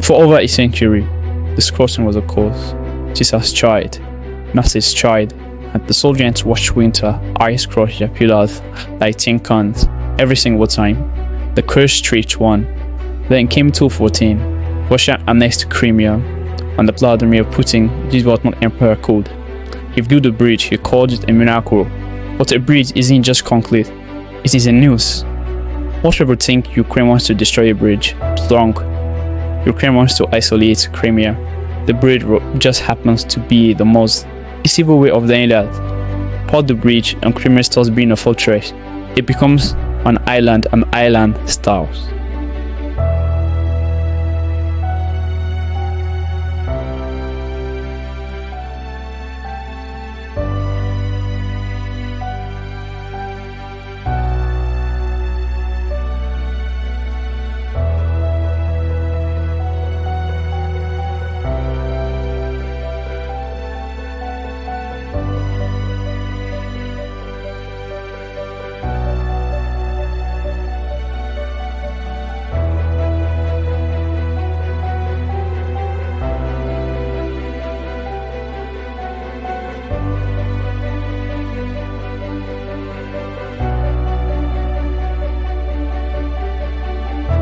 For over a century, this crossing was a cause. Jesus tried, Nazis tried, and the Soviets watched winter ice crush their pillars like tin cans every single time. The cursed reached one. Then came 2014, Russia annexed Crimea, and Vladimir Putin did what no emperor could. He built a bridge. He called it a miracle. But a bridge isn't just concrete, it is a noose. Most people think Ukraine wants to destroy a bridge. It's wrong. Ukraine wants to isolate Crimea. The bridge just happens to be the most civil way of doing that. Put the bridge and Crimea stops being a fortress. It becomes an island styles.